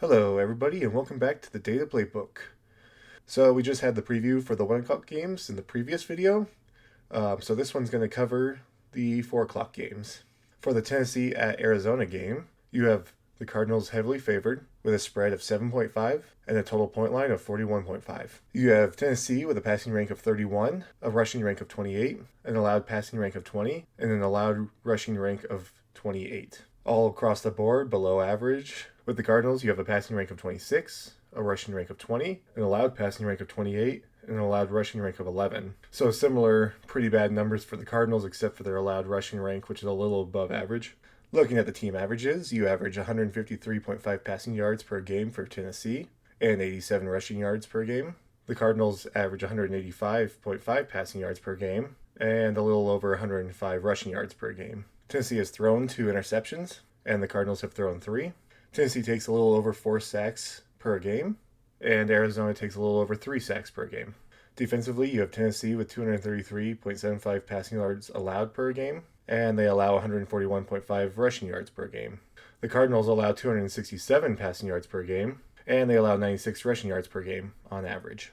Hello, everybody, and welcome back to the Data Playbook. So, we just had the preview for the 1 o'clock games in the previous video. So, this one's going to cover the 4 o'clock games. For the Tennessee at Arizona game, you have the Cardinals heavily favored with a spread of 7.5 and a total point line of 41.5. You have Tennessee with a passing rank of 31, a rushing rank of 28, an allowed passing rank of 20, and an allowed rushing rank of 28. All across the board below average. With the Cardinals, you have a passing rank of 26, a rushing rank of 20, an allowed passing rank of 28, and an allowed rushing rank of 11. So similar, pretty bad numbers for the Cardinals, except for their allowed rushing rank, which is a little above average. Looking at the team averages, you average 153.5 passing yards per game for Tennessee and 87 rushing yards per game. The Cardinals average 185.5 passing yards per game and a little over 105 rushing yards per game. Tennessee has thrown 2 interceptions, and the Cardinals have thrown 3. Tennessee takes a little over 4 sacks per game, and Arizona takes a little over 3 sacks per game. Defensively, you have Tennessee with 233.75 passing yards allowed per game, and they allow 141.5 rushing yards per game. The Cardinals allow 267 passing yards per game, and they allow 96 rushing yards per game on average.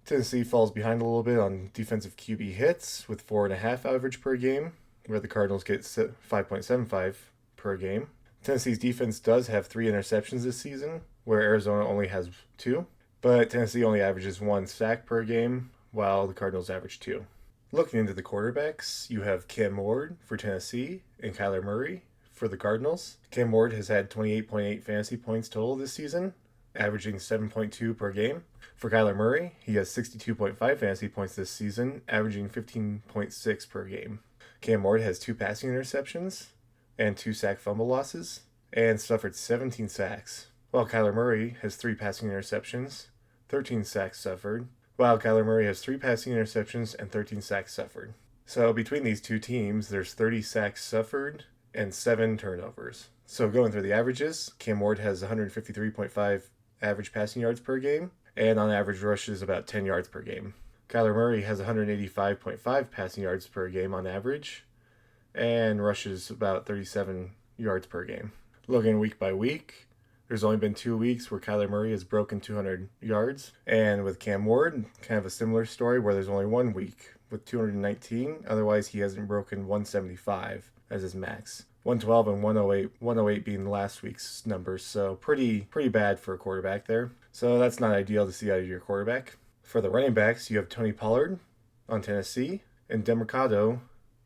Tennessee falls behind a little bit on defensive QB hits with 4.5 average per game, where the Cardinals get 5.75 per game. Tennessee's defense does have 3 interceptions this season, where Arizona only has 2, but Tennessee only averages 1 sack per game, while the Cardinals average 2. Looking into the quarterbacks, you have Cam Ward for Tennessee and Kyler Murray for the Cardinals. Cam Ward has had 28.8 fantasy points total this season, averaging 7.2 per game. For Kyler Murray, he has 62.5 fantasy points this season, averaging 15.6 per game. Cam Ward has 2 passing interceptions and 2 sack fumble losses, and suffered 17 sacks, while Kyler Murray has 3 passing interceptions, 13 sacks suffered, while Kyler Murray has 3 passing interceptions and 13 sacks suffered. So between these two teams, there's 30 sacks suffered and 7 turnovers. So going through the averages, Cam Ward has 153.5 average passing yards per game, and on average rushes about 10 yards per game. Kyler Murray has 185.5 passing yards per game on average, and rushes about 37 yards per game. Looking week by week, there's only been 2 weeks where Kyler Murray has broken 200 yards. And with Cam Ward, kind of a similar story where there's only 1 week with 219. Otherwise, he hasn't broken 175 as his max. 112 and 108, 108 being last week's numbers. So pretty bad for a quarterback there. So that's not ideal to see out of your quarterback. For the running backs, you have Tony Pollard on Tennessee and Demercado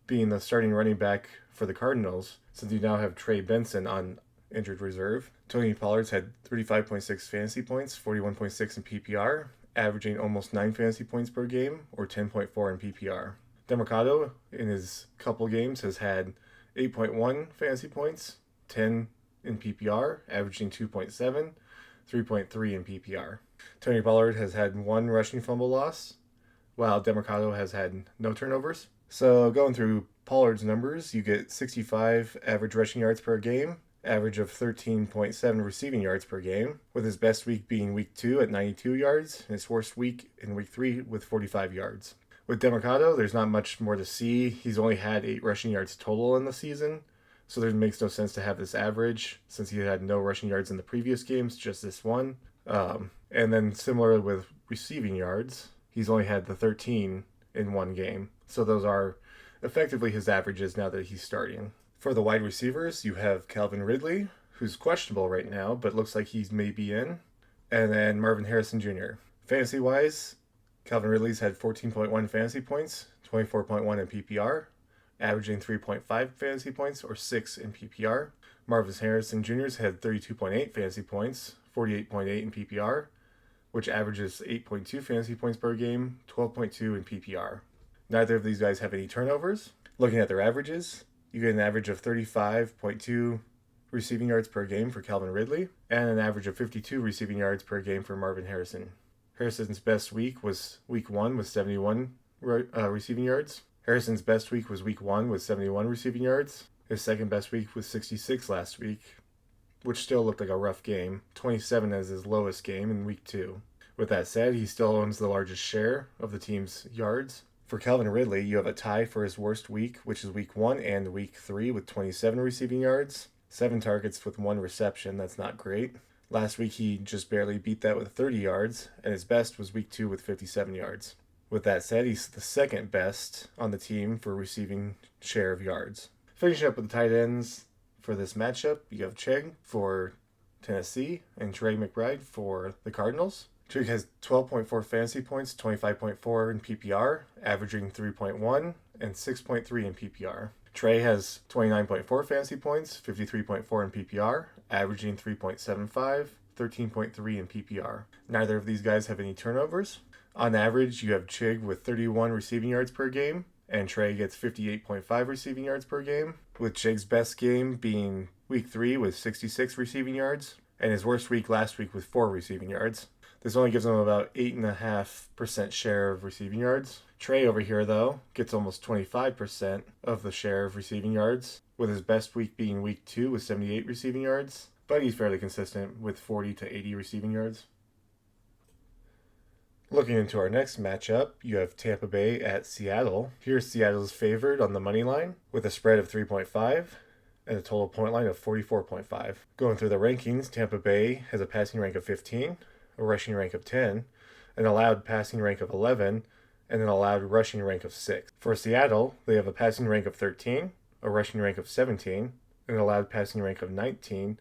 being the starting running back for the Cardinals, since you now have Trey Benson on injured reserve. Tony Pollard's had 35.6 fantasy points, 41.6 in PPR, averaging almost 9 fantasy points per game, or 10.4 in PPR. Demercado, in his couple games, has had 8.1 fantasy points, 10 in PPR, averaging 2.7, 3.3 in PPR. Tony Pollard has had 1 rushing fumble loss, while Demercado has had no turnovers. So going through Pollard's numbers, you get 65 average rushing yards per game, average of 13.7 receiving yards per game, with his best week being week 2 at 92 yards, and his worst week in week 3 with 45 yards. With Demercado, there's not much more to see. He's only had 8 rushing yards total in the season, so it makes no sense to have this average, since he had no rushing yards in the previous games, just this one. And then similar with receiving yards, he's only had the 13 in 1 game. So those are effectively his averages now that he's starting. For the wide receivers, you have Calvin Ridley, who's questionable right now, but looks like he's maybe in. And then Marvin Harrison Jr. Fantasy-wise, Calvin Ridley's had 14.1 fantasy points, 24.1 in PPR, averaging 3.5 fantasy points, or 6 in PPR. Marvin Harrison Jr.'s had 32.8 fantasy points, 48.8 in PPR, which averages 8.2 fantasy points per game, 12.2 in PPR. Neither of these guys have any turnovers. Looking at their averages, you get an average of 35.2 receiving yards per game for Calvin Ridley, and an average of 52 receiving yards per game for Marvin Harrison. Harrison's best week was week 1 with 71 receiving yards. Harrison's best week was week 1 with 71 receiving yards. His second best week was 66 last week, which still looked like a rough game. 27 as his lowest game in week 2. With that said, he still owns the largest share of the team's yards. For Calvin Ridley, you have a tie for his worst week, which is week 1 and week 3 with 27 receiving yards. 7 targets with 1 reception. That's not great. Last week he just barely beat that with 30 yards, and his best was week 2 with 57 yards. With that said, he's the second best on the team for receiving share of yards. Finishing up with the tight ends for this matchup, you have Chig for Tennessee and Trey McBride for the Cardinals. Chig has 12.4 fantasy points, 25.4 in PPR, averaging 3.1 and 6.3 in PPR. Trey has 29.4 fantasy points, 53.4 in PPR, averaging 3.75, 13.3 in PPR. Neither of these guys have any turnovers. On average, you have Chig with 31 receiving yards per game, and Trey gets 58.5 receiving yards per game, with Chig's best game being week 3 with 66 receiving yards, and his worst week last week with 4 receiving yards. This only gives him about 8.5% share of receiving yards. Trey over here, though, gets almost 25% of the share of receiving yards, with his best week being week 2 with 78 receiving yards, but he's fairly consistent with 40 to 80 receiving yards. Looking into our next matchup, you have Tampa Bay at Seattle. Here, Seattle is favored on the money line with a spread of 3.5 and a total point line of 44.5. Going through the rankings, Tampa Bay has a passing rank of 15, a rushing rank of 10, an allowed passing rank of 11, and an allowed rushing rank of 6. For Seattle, they have a passing rank of 13, a rushing rank of 17, an allowed passing rank of 19,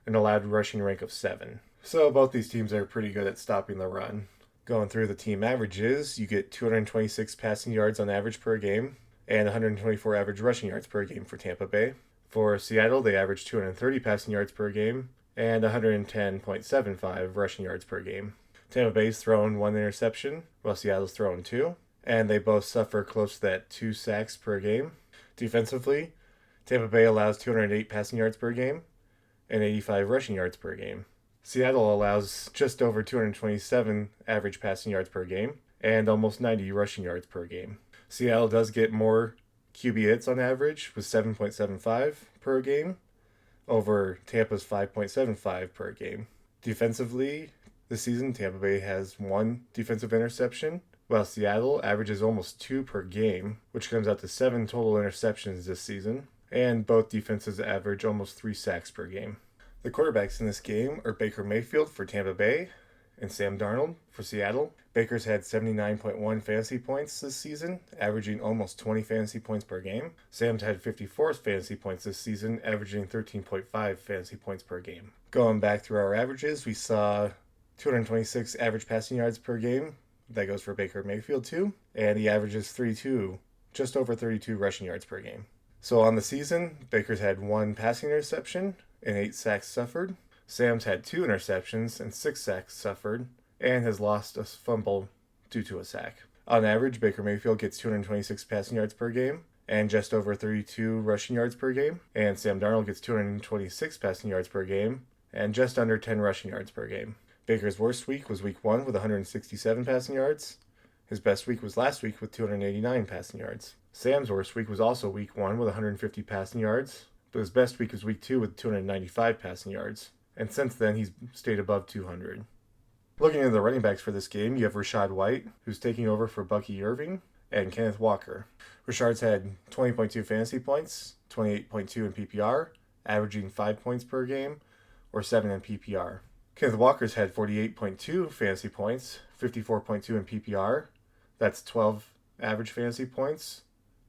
an allowed rushing rank of 7. So both these teams are pretty good at stopping the run. Going through the team averages, you get 226 passing yards on average per game and 124 average rushing yards per game for Tampa Bay. For Seattle, they average 230 passing yards per game and 110.75 rushing yards per game. Tampa Bay's thrown 1 interception, while Seattle's thrown 2, and they both suffer close to that 2 sacks per game. Defensively, Tampa Bay allows 208 passing yards per game and 85 rushing yards per game. Seattle allows just over 227 average passing yards per game and almost 90 rushing yards per game. Seattle does get more QB hits on average with 7.75 per game over Tampa's 5.75 per game. Defensively, this season Tampa Bay has 1 defensive interception, while Seattle averages almost 2 per game, which comes out to 7 total interceptions this season, and both defenses average almost 3 sacks per game. The quarterbacks in this game are Baker Mayfield for Tampa Bay and Sam Darnold for Seattle. Baker's had 79.1 fantasy points this season, averaging almost 20 fantasy points per game. Sam's had 54 fantasy points this season, averaging 13.5 fantasy points per game. Going back through our averages, we saw 226 average passing yards per game. That goes for Baker Mayfield too. And he averages 32, just over 32 rushing yards per game. So on the season, Baker's had 1 passing interception and 8 sacks suffered. Sam's had 2 interceptions and 6 sacks suffered, and has lost a fumble due to a sack. On average, Baker Mayfield gets 226 passing yards per game and just over 32 rushing yards per game, and Sam Darnold gets 226 passing yards per game and just under 10 rushing yards per game. Baker's worst week was week 1 with 167 passing yards. His best week was last week with 289 passing yards. Sam's worst week was also week 1 with 150 passing yards, but his best week was week 2 with 295 passing yards, and since then he's stayed above 200. Looking at the running backs for this game, you have Rachaad White, who's taking over for Bucky Irving, and Kenneth Walker. Rachaad's had 20.2 fantasy points, 28.2 in PPR, averaging 5 points per game, or 7 in PPR. Kenneth Walker's had 48.2 fantasy points, 54.2 in PPR, that's 12 average fantasy points,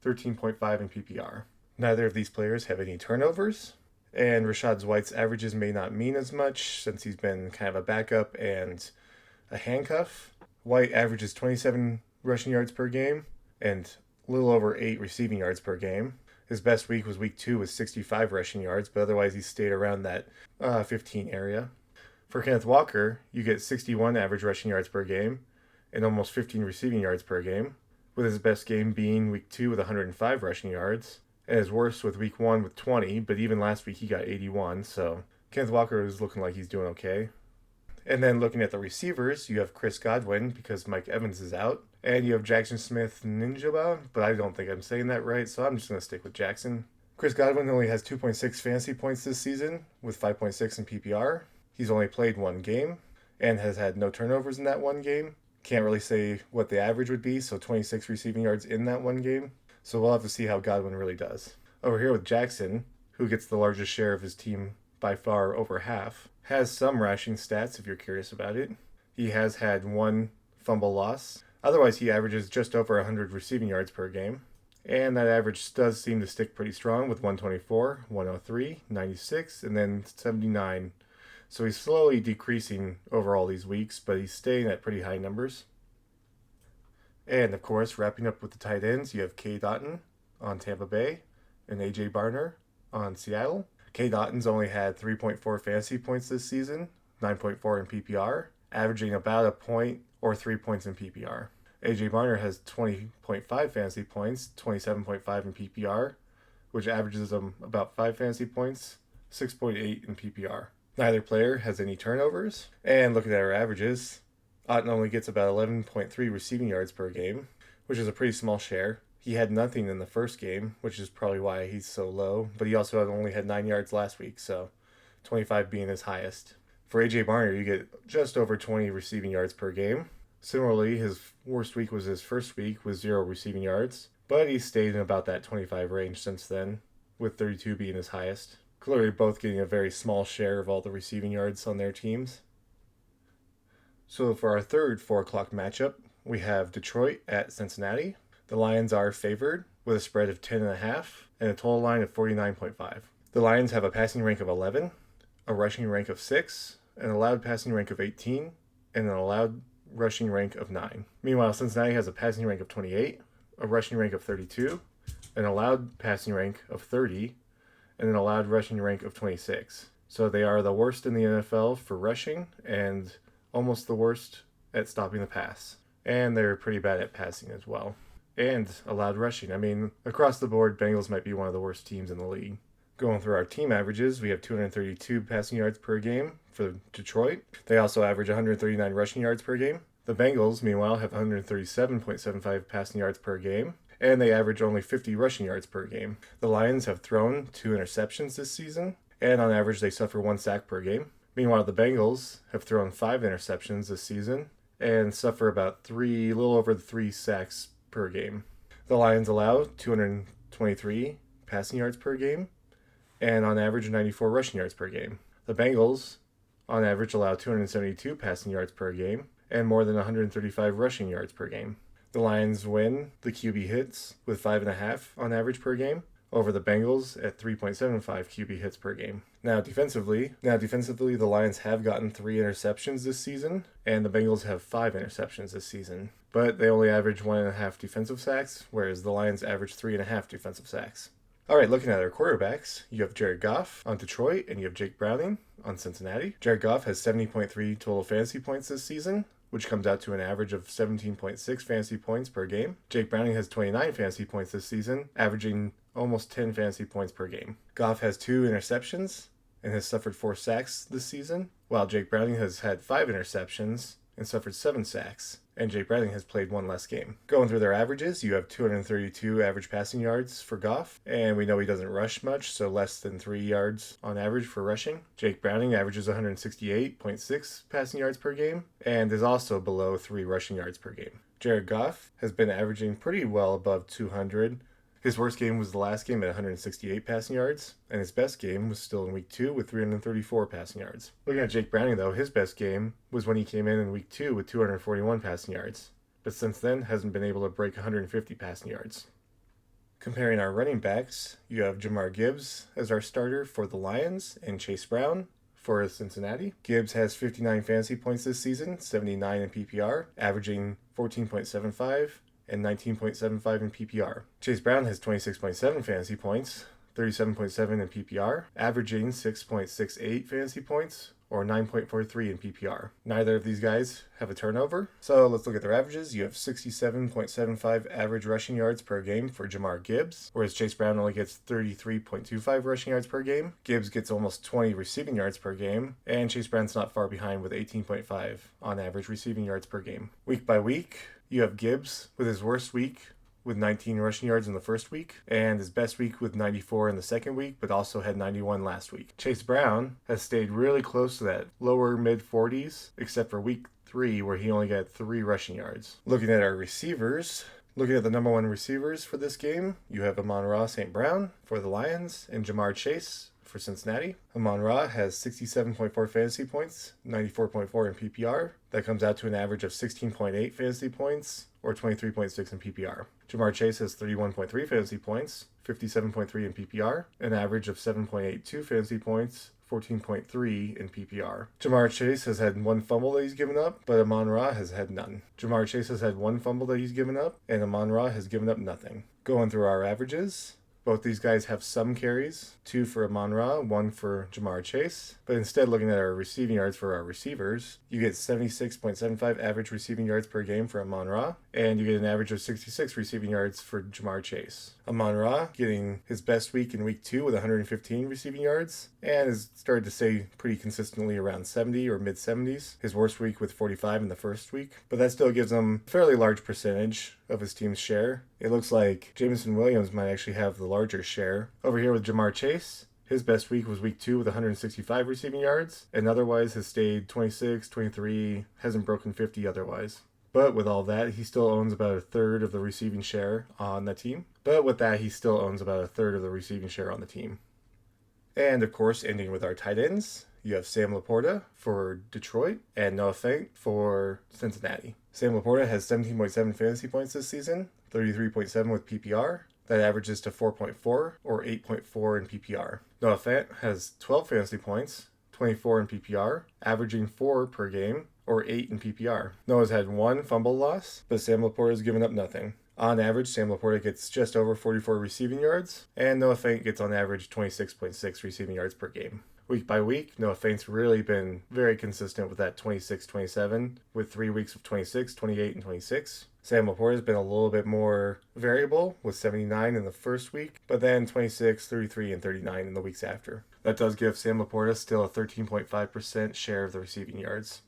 13.5 in PPR. Neither of these players have any turnovers, and Rachaad White's averages may not mean as much since he's been kind of a backup and a handcuff. White averages 27 rushing yards per game and a little over 8 receiving yards per game. His best week was week 2 with 65 rushing yards, but otherwise he stayed around that 15 area. For Kenneth Walker, you get 61 average rushing yards per game and almost 15 receiving yards per game, with his best game being week 2 with 105 rushing yards, and his worst with week 1 with 20, but even last week he got 81, so Kenneth Walker is looking like he's doing okay. And then looking at the receivers, you have Chris Godwin because Mike Evans is out, and you have Jackson Smith Ninjaba, but I don't think I'm saying that right, so I'm just going to stick with Jackson. Chris Godwin only has 2.6 fantasy points this season with 5.6 in PPR. He's only played 1 game and has had no turnovers in that 1 game. Can't really say what the average would be, so 26 receiving yards in that 1 game. So we'll have to see how Godwin really does. Over here with Jackson, who gets the largest share of his team by far over half. Has some rushing stats if you're curious about it. He has had one fumble loss. Otherwise, he averages just over 100 receiving yards per game. And that average does seem to stick pretty strong with 124, 103, 96, and then 79. So he's slowly decreasing over all these weeks, but he's staying at pretty high numbers. And of course, wrapping up with the tight ends, you have K. Dotton on Tampa Bay and A.J. Barner on Seattle. K. Dotton's only had 3.4 fantasy points this season, 9.4 in PPR, averaging about a point or 3 points in PPR. A.J. Barner has 20.5 fantasy points, 27.5 in PPR, which averages him about 5 fantasy points, 6.8 in PPR. Neither player has any turnovers. And looking at our averages, Otton only gets about 11.3 receiving yards per game, which is a pretty small share. He had nothing in the first game, which is probably why he's so low, but he also only had 9 yards last week, so 25 being his highest. For A.J. Barner, you get just over 20 receiving yards per game. Similarly, his worst week was his first week with 0 receiving yards, but he's stayed in about that 25 range since then, with 32 being his highest. Clearly both getting a very small share of all the receiving yards on their teams. So for our third 4 o'clock matchup, we have Detroit at Cincinnati. The Lions are favored with a spread of 10.5 and a total line of 49.5. The Lions have a passing rank of 11, a rushing rank of 6, an allowed passing rank of 18, and an allowed rushing rank of 9. Meanwhile, Cincinnati has a passing rank of 28, a rushing rank of 32, an allowed passing rank of 30, and an allowed rushing rank of 26. So they are the worst in the NFL for rushing and almost the worst at stopping the pass. And they're pretty bad at passing as well. And allowed rushing. I mean, across the board, Bengals might be one of the worst teams in the league. Going through our team averages, we have 232 passing yards per game for Detroit. They also average 139 rushing yards per game. The Bengals, meanwhile, have 137.75 passing yards per game, and they average only 50 rushing yards per game. The Lions have thrown 2 interceptions this season, and on average they suffer 1 sack per game. Meanwhile, the Bengals have thrown 5 interceptions this season and suffer about a little over 3 sacks per game. The Lions allow 223 passing yards per game, and on average 94 rushing yards per game. The Bengals, on average, allow 272 passing yards per game and more than 135 rushing yards per game. The Lions win the QB hits with 5.5 on average per game over the Bengals at 3.75 QB hits per game. Now defensively, the Lions have gotten 3 interceptions this season, and the Bengals have 5 interceptions this season. But they only average 1.5 defensive sacks, whereas the Lions average 3.5 defensive sacks. All right, looking at our quarterbacks, you have Jared Goff on Detroit, and you have Jake Browning on Cincinnati. Jared Goff has 70.3 total fantasy points this season, which comes out to an average of 17.6 fantasy points per game. Jake Browning has 29 fantasy points this season, averaging almost 10 fantasy points per game. Goff has 2 interceptions and has suffered 4 sacks this season, while Jake Browning has had 5 interceptions and suffered 7 sacks, and Jake Browning has played 1 less game. Going through their averages, you have 232 average passing yards for Goff, and we know he doesn't rush much, so less than 3 yards on average for rushing. Jake Browning averages 168.6 passing yards per game, and is also below 3 rushing yards per game. Jared Goff has been averaging pretty well above 200. His worst game was the last game at 168 passing yards, and his best game was still in week 2 with 334 passing yards. Looking at Jake Browning, though, his best game was when he came in week 2 with 241 passing yards, but since then hasn't been able to break 150 passing yards. Comparing our running backs, you have Jahmyr Gibbs as our starter for the Lions and Chase Brown for Cincinnati. Gibbs has 59 fantasy points this season, 79 in PPR, averaging 14.75 and 19.75 in PPR. Chase Brown has 26.7 fantasy points, 37.7 in PPR, averaging 6.68 fantasy points, or 9.43 in PPR. Neither of these guys have a turnover. So let's look at their averages. You have 67.75 average rushing yards per game for Jahmyr Gibbs, whereas Chase Brown only gets 33.25 rushing yards per game. Gibbs gets almost 20 receiving yards per game, and Chase Brown's not far behind with 18.5 on average receiving yards per game. Week by week, you have Gibbs with his worst week with 19 rushing yards in the first week, and his best week with 94 in the second week, but also had 91 last week. Chase Brown has stayed really close to that lower mid-40s, except for week 3, where he only got 3 rushing yards. Looking at our receivers, looking at the number 1 receivers for this game, you have Amon-Ra St. Brown for the Lions and Jamar Chase for Cincinnati. Amon-Ra has 67.4 fantasy points, 94.4 in PPR. That comes out to an average of 16.8 fantasy points, or 23.6 in PPR. Jamar Chase has 31.3 fantasy points, 57.3 in PPR, an average of 7.82 fantasy points, 14.3 in PPR. Jamar Chase has had one fumble that he's given up, but Amon-Ra has had none. Jamar Chase has had one fumble that he's given up, and Amon-Ra has given up nothing. Going through our averages, both these guys have some carries, 2 for Amon-Ra, 1 for Jamar Chase. But instead, looking at our receiving yards for our receivers, you get 76.75 average receiving yards per game for Amon-Ra, and you get an average of 66 receiving yards for Jamar Chase. Amon-Ra getting his best week in week 2 with 115 receiving yards, and has started to stay pretty consistently around 70 or mid-70s. His worst week with 45 in the first week, but that still gives him a fairly large percentage of his team's share. It looks like Jameson Williams might actually have the larger share. Over here with Jamar Chase, his best week was week 2 with 165 receiving yards, and otherwise has stayed 26, 23, hasn't broken 50 otherwise. But with all that, he still owns about a third of the receiving share on the team. And of course, ending with our tight ends, you have Sam Laporta for Detroit and Noah Fant for Cincinnati. Sam Laporta has 17.7 fantasy points this season, 33.7 with PPR. That averages to 4.4 or 8.4 in PPR. Noah Fant has 12 fantasy points, 24 in PPR, averaging 4 per game or 8 in PPR. Noah's had 1 fumble loss, but Sam Laporta has given up nothing. On average, Sam Laporta gets just over 44 receiving yards, and Noah Fant gets on average 26.6 receiving yards per game. Week by week, Noah Fant's really been very consistent with that 26-27, with 3 weeks of 26, 28, and 26. Sam Laporta has been a little bit more variable, with 79 in the first week, but then 26, 33, and 39 in the weeks after. That does give Sam Laporta still a 13.5% share of the receiving yards.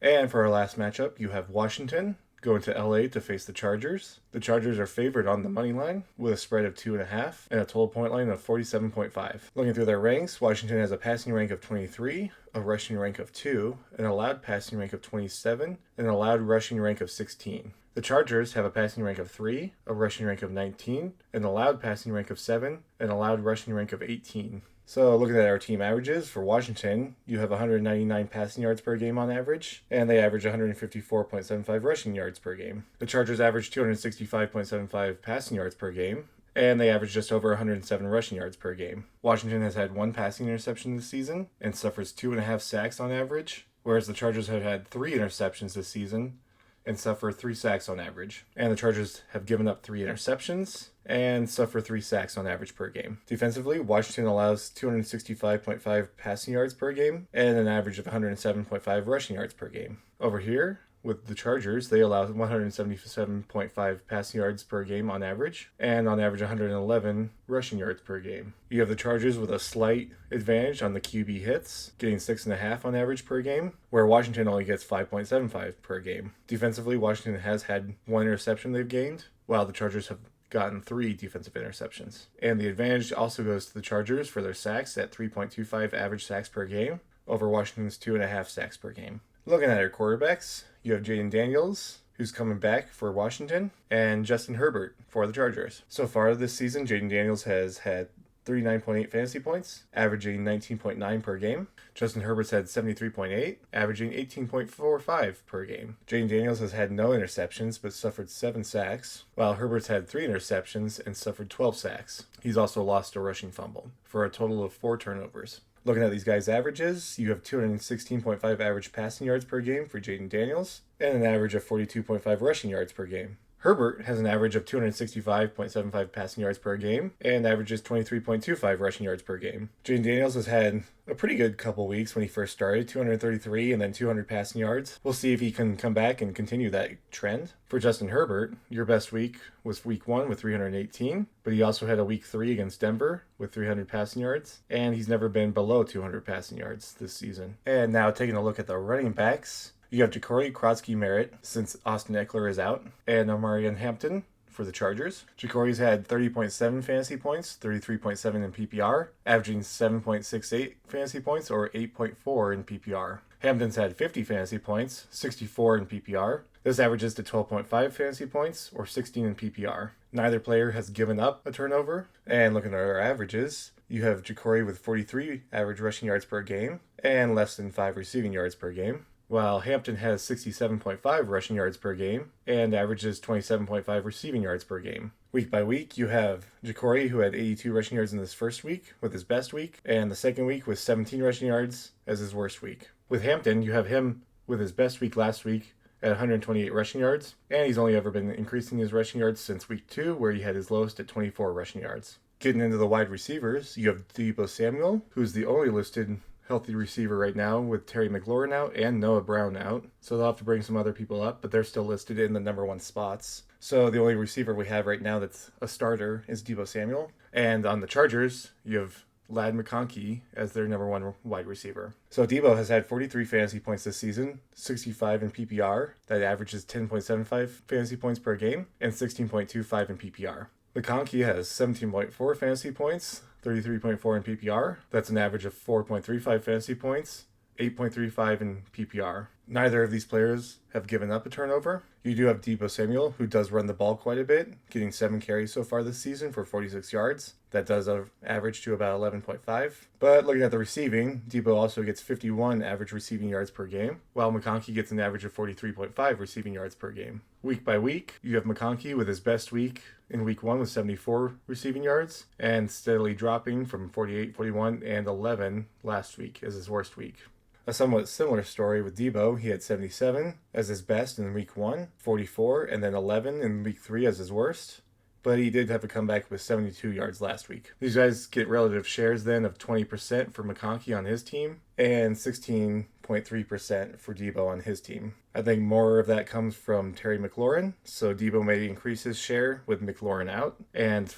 And for our last matchup, you have Washington going to LA to face the Chargers. The Chargers are favored on the money line with a spread of 2.5 and a total point line of 47.5. Looking through their ranks, Washington has a passing rank of 23, a rushing rank of 2, an allowed passing rank of 27, and an allowed rushing rank of 16. The Chargers have a passing rank of 3, a rushing rank of 19, an allowed passing rank of 7, and an allowed rushing rank of 18. So looking at our team averages, for Washington, you have 199 passing yards per game on average, and they average 154.75 rushing yards per game. The Chargers average 265.75 passing yards per game, and they average just over 107 rushing yards per game. Washington has had 1 passing interception this season and suffers 2.5 sacks on average, whereas the Chargers have had 3 interceptions this season and suffer 3 sacks on average. And the Chargers have given up 3 interceptions and suffer 3 sacks on average per game. Defensively, Washington allows 265.5 passing yards per game and an average of 107.5 rushing yards per game. Over here, with the Chargers, they allow 177.5 passing yards per game on average, and on average 111 rushing yards per game. You have the Chargers with a slight advantage on the QB hits, getting 6.5 on average per game, where Washington only gets 5.75 per game. Defensively, Washington has had 1 interception they've gained, while the Chargers have gotten 3 defensive interceptions. And the advantage also goes to the Chargers for their sacks at 3.25 average sacks per game, over Washington's 2.5 sacks per game. Looking at our quarterbacks, you have Jaden Daniels, who's coming back for Washington, and Justin Herbert for the Chargers. So far this season, Jaden Daniels has had 39.8 fantasy points, averaging 19.9 per game. Justin Herbert's had 73.8, averaging 18.45 per game. Jaden Daniels has had no interceptions, but suffered 7 sacks, while Herbert's had 3 interceptions and suffered 12 sacks. He's also lost a rushing fumble, for a total of 4 turnovers. Looking at these guys' averages, you have 216.5 average passing yards per game for Jaden Daniels, and an average of 42.5 rushing yards per game. Herbert has an average of 265.75 passing yards per game and averages 23.25 rushing yards per game. Jaden Daniels has had a pretty good couple weeks when he first started, 233 and then 200 passing yards. We'll see if he can come back and continue that trend. For Justin Herbert, your best week was week 1 with 318, but he also had a week 3 against Denver with 300 passing yards, and he's never been below 200 passing yards this season. And now taking a look at the running backs, you have Jacory Krotsky-Merritt, since Austin Eckler is out, and Omarion Hampton for the Chargers. Jacory's had 30.7 fantasy points, 33.7 in PPR, averaging 7.68 fantasy points, or 8.4 in PPR. Hampton's had 50 fantasy points, 64 in PPR. This averages to 12.5 fantasy points, or 16 in PPR. Neither player has given up a turnover, and looking at our averages, you have Ja'Cory with 43 average rushing yards per game and less than 5 receiving yards per game, while Hampton has 67.5 rushing yards per game and averages 27.5 receiving yards per game. Week by week, you have Ja'Cory, who had 82 rushing yards in his first week with his best week, and the second week with 17 rushing yards as his worst week. With Hampton, you have him with his best week last week at 128 rushing yards, and he's only ever been increasing his rushing yards since week 2, where he had his lowest at 24 rushing yards. Getting into the wide receivers, you have Deebo Samuel, who's the only listed healthy receiver right now with Terry McLaurin out and Noah Brown out. So they'll have to bring some other people up, but they're still listed in the number 1 spots. So the only receiver we have right now that's a starter is Deebo Samuel. And on the Chargers, you have Ladd McConkey as their number 1 wide receiver. So Deebo has had 43 fantasy points this season, 65 in PPR. That averages 10.75 fantasy points per game and 16.25 in PPR. McConkey has 17.4 fantasy points, 33.4 in PPR. That's an average of 4.35 fantasy points, 8.35 in PPR. Neither of these players have given up a turnover. You do have Deebo Samuel, who does run the ball quite a bit, getting 7 carries so far this season for 46 yards. That does average to about 11.5. But looking at the receiving, Deebo also gets 51 average receiving yards per game, while McConkey gets an average of 43.5 receiving yards per game. Week by week, you have McConkey with his best week in week 1 with 74 receiving yards, and steadily dropping from 48, 41, and 11 last week as his worst week. A somewhat similar story with Deebo. He had 77 as his best in week 1, 44, and then 11 in week 3 as his worst. But he did have a comeback with 72 yards last week. These guys get relative shares then of 20% for McConkey on his team and 16.3% for Deebo on his team. I think more of that comes from Terry McLaurin, so Deebo may increase his share with McLaurin out. And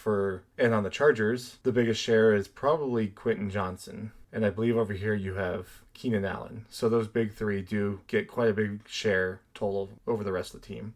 on the Chargers, the biggest share is probably Quentin Johnson. And I believe over here you have Keenan Allen. So those big 3 do get quite a big share total over the rest of the team.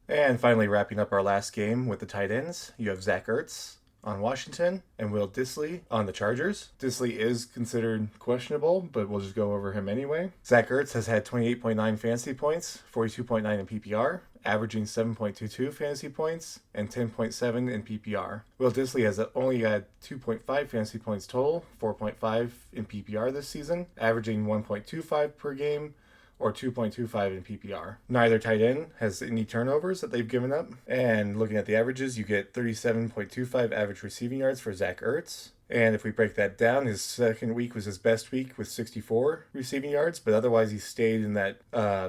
And finally, wrapping up our last game with the tight ends, you have Zach Ertz on Washington and Will Dissly on the Chargers. Dissly is considered questionable, but we'll just go over him anyway. Zach Ertz has had 28.9 fantasy points, 42.9 in PPR, averaging 7.22 fantasy points and 10.7 in PPR. Will Dissly has only had 2.5 fantasy points total, 4.5 in PPR this season, averaging 1.25 per game, or 2.25 in PPR. Neither tight end has any turnovers that they've given up. And looking at the averages, you get 37.25 average receiving yards for Zach Ertz. And if we break that down, his second week was his best week with 64 receiving yards, but otherwise he stayed in that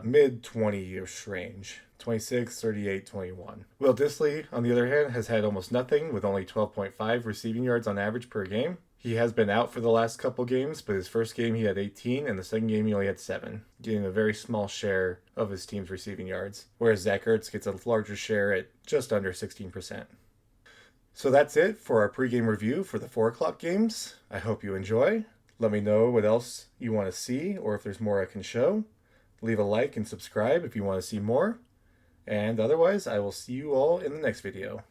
mid-20-ish range. 26, 38, 21. Will Dissly, on the other hand, has had almost nothing with only 12.5 receiving yards on average per game. He has been out for the last couple games, but his first game he had 18, and the second game he only had 7, getting a very small share of his team's receiving yards, whereas Zach Ertz gets a larger share at just under 16%. So that's it for our pregame review for the 4 o'clock games. I hope you enjoy. Let me know what else you want to see, or if there's more I can show. Leave a like and subscribe if you want to see more. And otherwise, I will see you all in the next video.